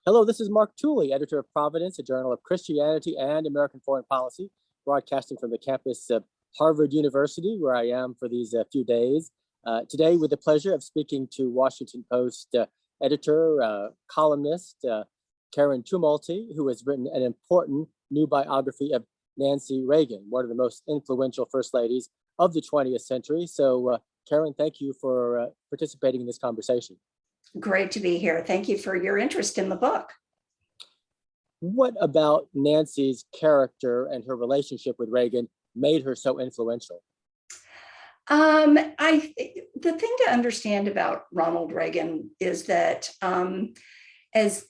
Hello, this is Mark Tooley, editor of Providence, a journal of Christianity and American foreign policy, broadcasting from the campus of Harvard University, where I am for these few days. Today, with the pleasure of speaking to Washington Post editor, columnist, Karen Tumulty, who has written an important new biography of Nancy Reagan, one of the most influential first ladies of the 20th century. So, Karen, thank you for participating in this conversation. Great to be here. Thank you for your interest in the book. What about Nancy's character and her relationship with Reagan made her so influential? The thing to understand about Ronald Reagan is that as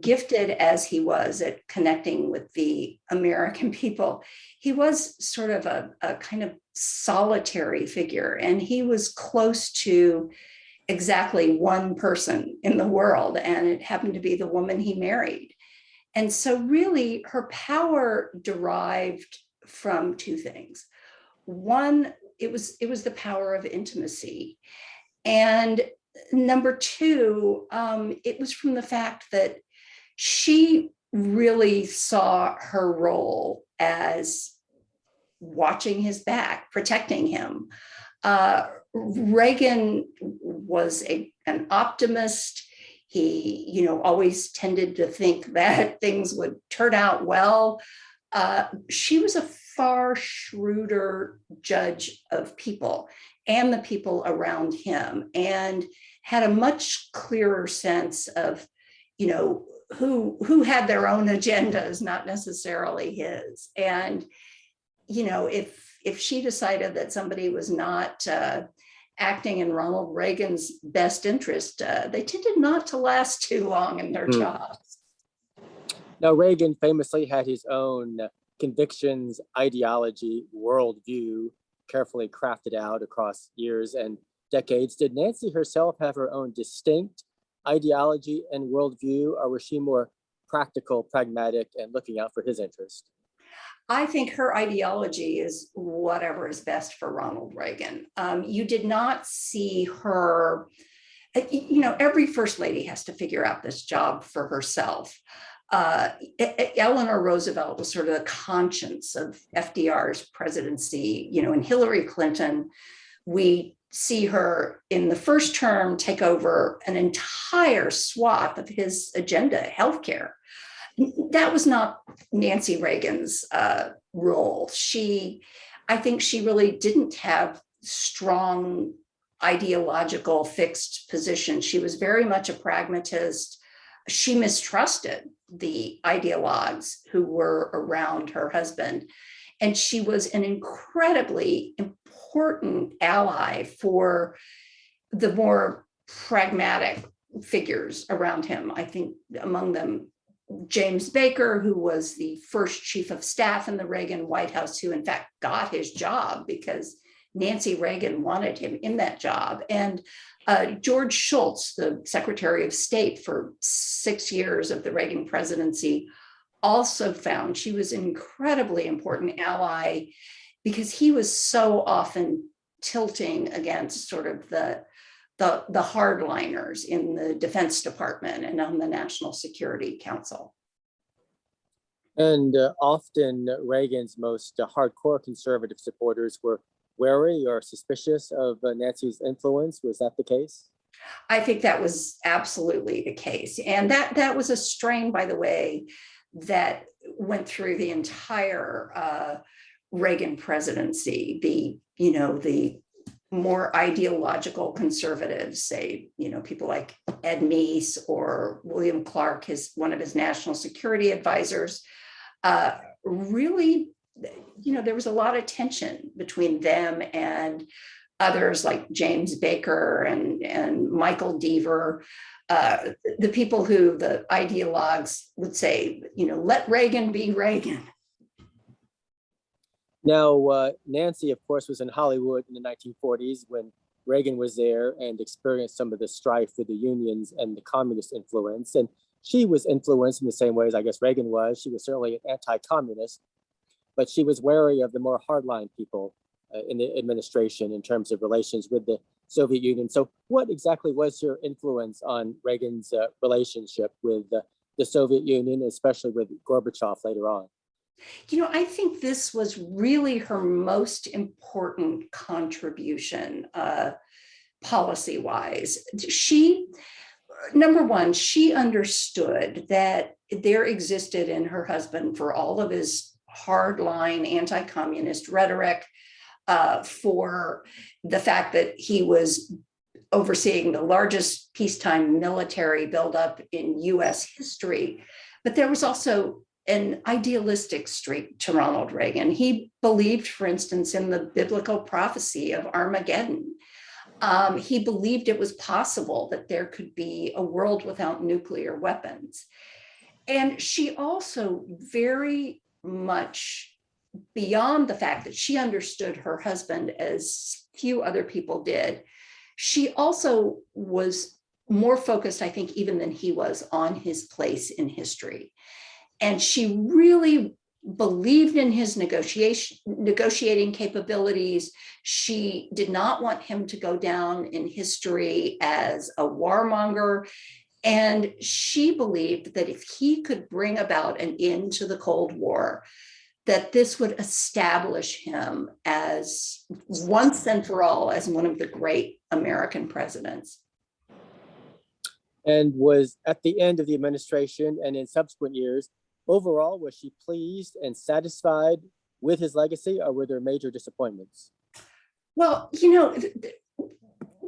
gifted as he was at connecting with the American people, he was sort of a kind of solitary figure, and he was close to exactly one person in the world, and it happened to be the woman he married. And so really her power derived from two things. One, it was the power of intimacy. And number two, it was from the fact that she really saw her role as watching his back, protecting him. Reagan was an optimist. He, always tended to think that things would turn out well. She was a far shrewder judge of people and the people around him, and had a much clearer sense of, who had their own agendas, not necessarily his. And, if she decided that somebody was not acting in Ronald Reagan's best interest, they tended not to last too long in their jobs. Now, Reagan famously had his own convictions, ideology, worldview, carefully crafted out across years and decades. Did Nancy herself have her own distinct ideology and worldview, or was she more practical, pragmatic, and looking out for his interest? I think her ideology is whatever is best for Ronald Reagan. You did not see her, every first lady has to figure out this job for herself. Eleanor Roosevelt was sort of the conscience of FDR's presidency. And Hillary Clinton, we see her in the first term take over an entire swath of his agenda, healthcare. That was not Nancy Reagan's role. I think she really didn't have strong ideological fixed position. She was very much a pragmatist. She mistrusted the ideologues who were around her husband. And she was an incredibly important ally for the more pragmatic figures around him. I think among them, James Baker, who was the first chief of staff in the Reagan White House, who in fact got his job because Nancy Reagan wanted him in that job. And George Shultz, the Secretary of State for 6 years of the Reagan presidency, also found she was an incredibly important ally because he was so often tilting against sort of the hardliners in the Defense Department and on the National Security Council. And often Reagan's most hardcore conservative supporters were wary or suspicious of Nancy's influence. Was that the case? I think that was absolutely the case. And that was a strain, by the way, that went through the entire Reagan presidency. The more ideological conservatives, say, people like Ed Meese or William Clark, one of his national security advisors, really, there was a lot of tension between them and others like James Baker and Michael Deaver, the people who the ideologues would say, let Reagan be Reagan. Now, Nancy, of course, was in Hollywood in the 1940s when Reagan was there and experienced some of the strife with the unions and the communist influence. And she was influenced in the same way as I guess Reagan was. She was certainly an anti-communist, but she was wary of the more hardline people in the administration in terms of relations with the Soviet Union. So what exactly was her influence on Reagan's relationship with the Soviet Union, especially with Gorbachev later on? I think this was really her most important contribution, policy-wise. Number one, she understood that there existed in her husband, for all of his hardline anti-communist rhetoric, for the fact that he was overseeing the largest peacetime military buildup in US history. But there was also an idealistic streak to Ronald Reagan. He believed, for instance, in the biblical prophecy of Armageddon. He believed it was possible that there could be a world without nuclear weapons. And she also very much, beyond the fact that she understood her husband as few other people did, she also was more focused, I think, even than he was, on his place in history. And she really believed in his negotiating capabilities. She did not want him to go down in history as a warmonger. And she believed that if he could bring about an end to the Cold War, that this would establish him as, once and for all, as one of the great American presidents. And was at the end of the administration and in subsequent years, overall, was she pleased and satisfied with his legacy, or were there major disappointments? Well,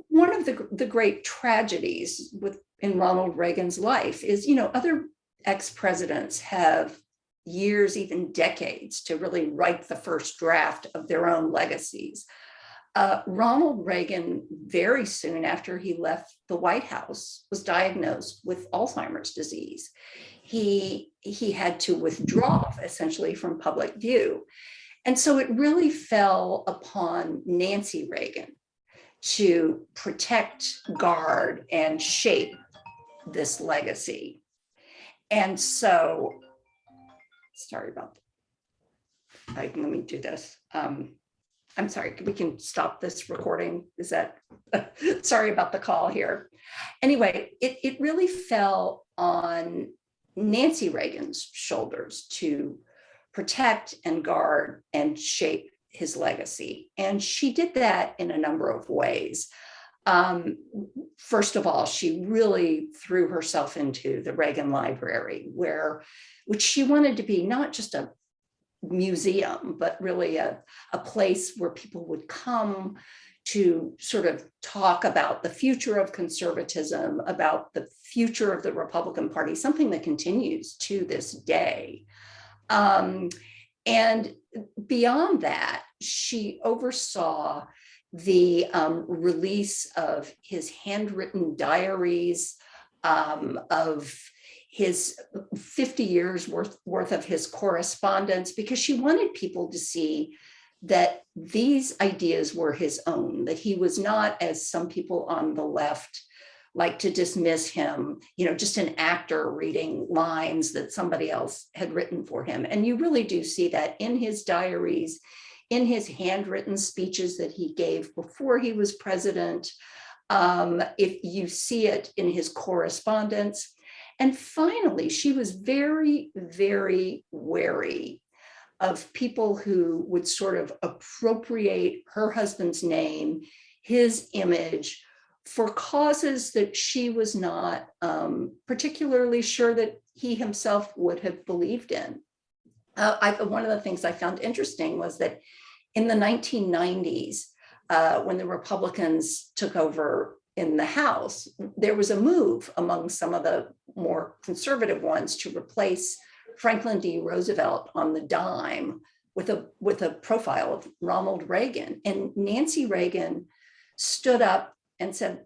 one of the great tragedies in Ronald Reagan's life is, other ex-presidents have years, even decades, to really write the first draft of their own legacies. Ronald Reagan, very soon after he left the White House, was diagnosed with Alzheimer's disease. He had to withdraw essentially from public view. And so it really fell upon Nancy Reagan to protect, guard, and shape this legacy. And so, sorry about that. Let me do this. I'm sorry, we can stop this recording. Is that, sorry about the call here. Anyway, it really fell on Nancy Reagan's shoulders to protect and guard and shape his legacy. And she did that in a number of ways. First of all, she really threw herself into the Reagan Library, which she wanted to be not just a museum, but really a place where people would come to sort of talk about the future of conservatism, about the future of the Republican Party, something that continues to this day. And beyond that, she oversaw the release of his handwritten diaries, of his 50 years worth of his correspondence, because she wanted people to see that these ideas were his own, that he was not, as some people on the left like to dismiss him, just an actor reading lines that somebody else had written for him. And you really do see that in his diaries, in his handwritten speeches that he gave before he was president. If you see it in his correspondence. And finally, she was very, very wary of people who would sort of appropriate her husband's name, his image, for causes that she was not particularly sure that he himself would have believed in. One of the things I found interesting was that in the 1990s, when the Republicans took over in the House, there was a move among some of the more conservative ones to replace Franklin D. Roosevelt on the dime with a profile of Ronald Reagan. And Nancy Reagan stood up and said,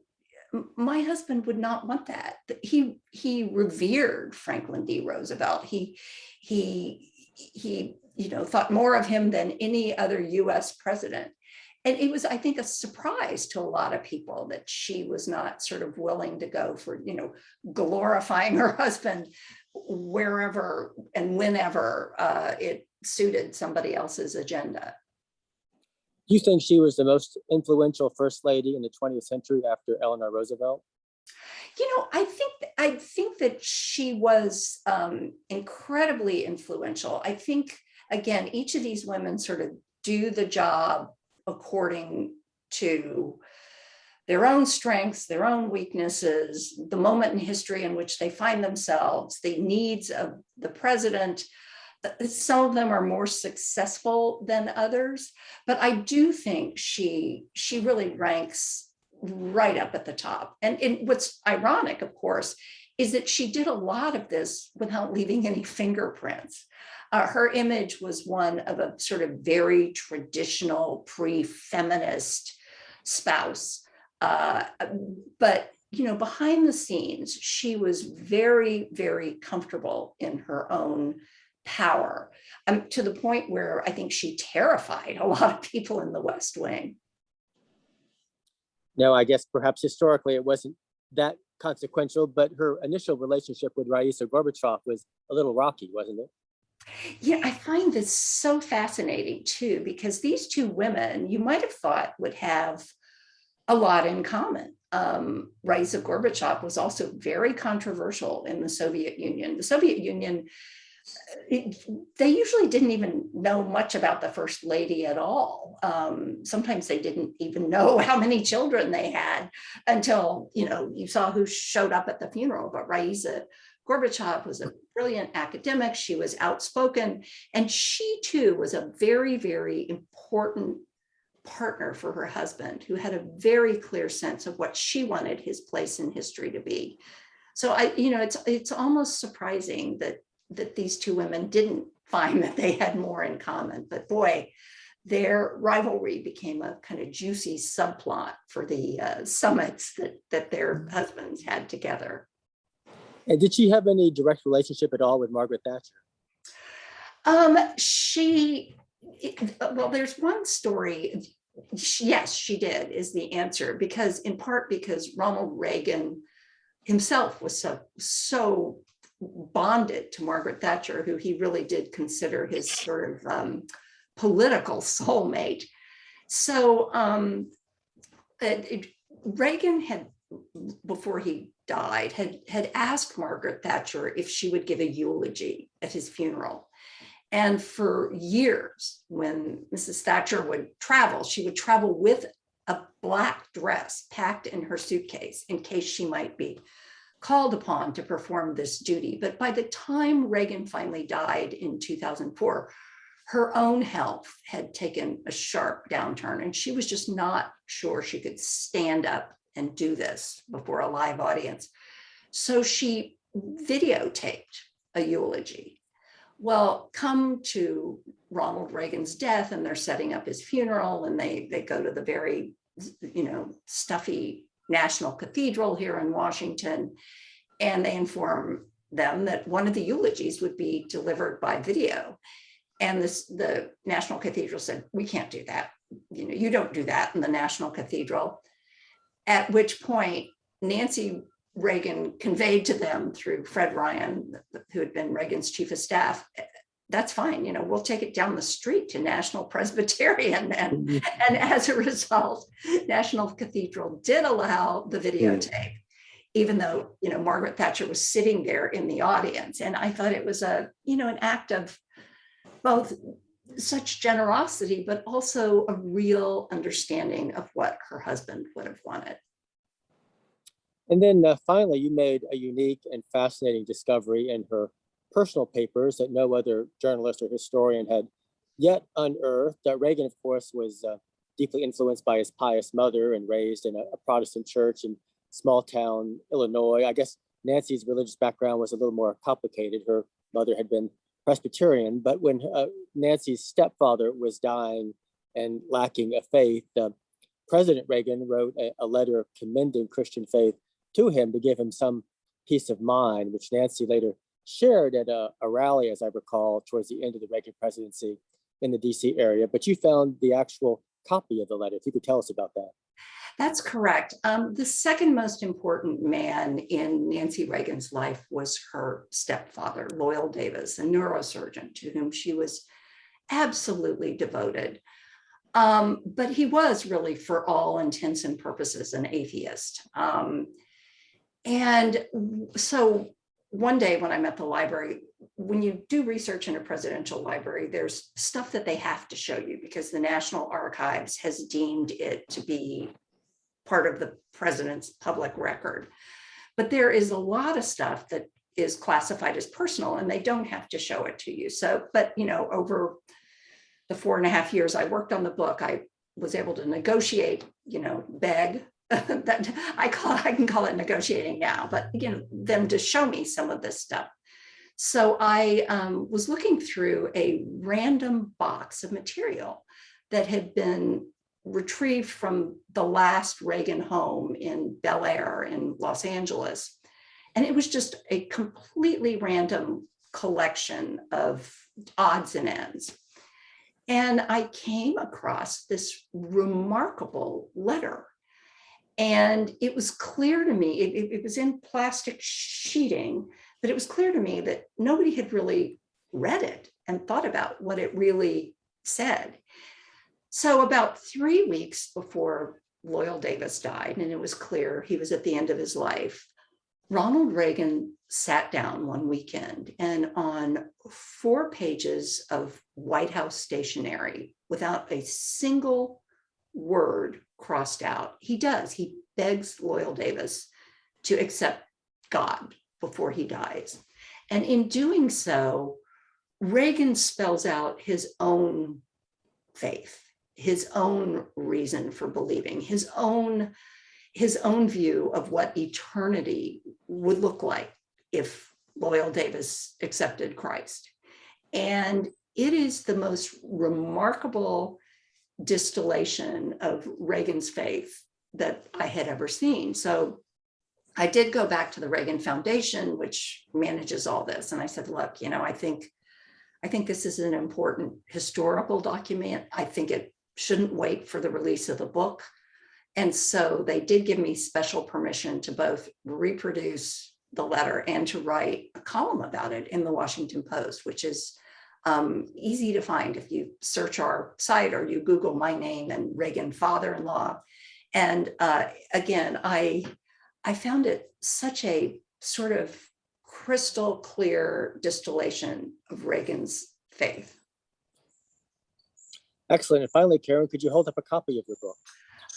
my husband would not want that. He revered Franklin D. Roosevelt. He thought more of him than any other US president. And it was, I think, a surprise to a lot of people that she was not sort of willing to go for, glorifying her husband wherever and whenever it suited somebody else's agenda. Do you think she was the most influential first lady in the 20th century after Eleanor Roosevelt? I think I think that she was incredibly influential. I think, again, each of these women sort of do the job according to their own strengths, their own weaknesses, the moment in history in which they find themselves, the needs of the president. Some of them are more successful than others, but I do think she really ranks right up at the top. And what's ironic, of course, is that she did a lot of this without leaving any fingerprints. Her image was one of a sort of very traditional pre-feminist spouse. But behind the scenes, she was very, very comfortable in her own power, to the point where I think she terrified a lot of people in the West Wing. Now, I guess perhaps historically it wasn't that consequential, but her initial relationship with Raisa Gorbachev was a little rocky, wasn't it? Yeah, I find this so fascinating too, because these two women you might have thought would have a lot in common. Raisa Gorbachev was also very controversial in the Soviet Union. The Soviet Union, they usually didn't even know much about the first lady at all. Sometimes they didn't even know how many children they had until you saw who showed up at the funeral. But Raisa Gorbachev was a brilliant academic. She was outspoken, and she too was a very, very important partner for her husband, who had a very clear sense of what she wanted his place in history to be. So it's almost surprising that these two women didn't find that they had more in common. But boy, their rivalry became a kind of juicy subplot for the summits that their husbands had together. And did she have any direct relationship at all with Margaret Thatcher? Well, there's one story. Yes, she did, is the answer, in part because Ronald Reagan himself was so bonded to Margaret Thatcher, who he really did consider his sort of political soulmate. So Reagan had, before he died, had asked Margaret Thatcher if she would give a eulogy at his funeral. And for years, when Mrs. Thatcher would travel, she would travel with a black dress packed in her suitcase in case she might be called upon to perform this duty. But by the time Reagan finally died in 2004, her own health had taken a sharp downturn, and she was just not sure she could stand up and do this before a live audience. So she videotaped a eulogy. Well, come to Ronald Reagan's death, and they're setting up his funeral, and they go to the very, stuffy National Cathedral here in Washington, and they inform them that one of the eulogies would be delivered by video. And the National Cathedral said, "We can't do that. You don't do that in the National Cathedral." At which point, Nancy Reagan conveyed to them through Fred Ryan, who had been Reagan's chief of staff, "That's fine. We'll take it down the street to National Presbyterian." And as a result, National Cathedral did allow the videotape, even though, Margaret Thatcher was sitting there in the audience. And I thought it was an act of both such generosity, but also a real understanding of what her husband would have wanted. And then finally, you made a unique and fascinating discovery in her personal papers that no other journalist or historian had yet unearthed. Reagan, of course, was deeply influenced by his pious mother and raised in a Protestant church in small town Illinois. I guess Nancy's religious background was a little more complicated. Her mother had been Presbyterian, but when Nancy's stepfather was dying and lacking a faith, President Reagan wrote a letter commending Christian faith to him to give him some peace of mind, which Nancy later shared at a rally, as I recall, towards the end of the Reagan presidency in the DC area. But you found the actual copy of the letter. If you could tell us about that. That's correct. The second most important man in Nancy Reagan's life was her stepfather, Loyal Davis, a neurosurgeon to whom she was absolutely devoted. But he was really, for all intents and purposes, an atheist. And so one day when I'm at the library, when you do research in a presidential library, there's stuff that they have to show you because the National Archives has deemed it to be part of the president's public record. But there is a lot of stuff that is classified as personal and they don't have to show it to you. So, but over the 4.5 years I worked on the book, I was able to negotiate, beg that I can call it negotiating now, but them to show me some of this stuff. So I was looking through a random box of material that had been retrieved from the last Reagan home in Bel Air in Los Angeles. And it was just a completely random collection of odds and ends. And I came across this remarkable letter. And it was clear to me, it was in plastic sheeting, but it was clear to me that nobody had really read it and thought about what it really said. So about 3 weeks before Loyal Davis died, and it was clear he was at the end of his life, Ronald Reagan sat down one weekend and on 4 pages of White House stationery, without a single word crossed out, he begs Loyal Davis to accept God before he dies. And in doing so, Reagan spells out his own faith, his own reason for believing, his own view of what eternity would look like if Loyal Davis accepted Christ. And it is the most remarkable distillation of Reagan's faith that I had ever seen. So I did go back to the Reagan Foundation, which manages all this. And I said, look, I think this is an important historical document. I think it shouldn't wait for the release of the book. And so they did give me special permission to both reproduce the letter and to write a column about it in the Washington Post, which is easy to find if you search our site or you Google my name and Reagan father-in-law. And again, I found it such a sort of crystal clear distillation of Reagan's faith. Excellent. And finally, Karen, could you hold up a copy of your book?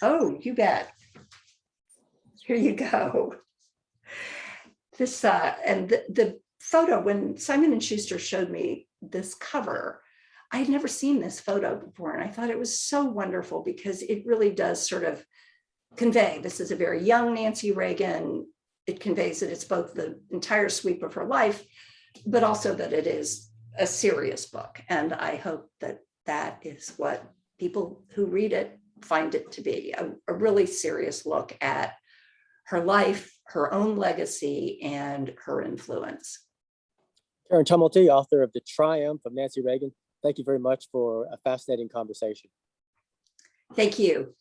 Oh, you bet. Here you go. This and the photo, when Simon & Schuster showed me this cover, I had never seen this photo before. And I thought it was so wonderful because it really does sort of convey, this is a very young Nancy Reagan. It conveys that it's both the entire sweep of her life, but also that it is a serious book. And I hope that that is what people who read it find it to be, a really serious look at her life, her own legacy, and her influence. Karen Tumulty, author of The Triumph of Nancy Reagan, thank you very much for a fascinating conversation. Thank you.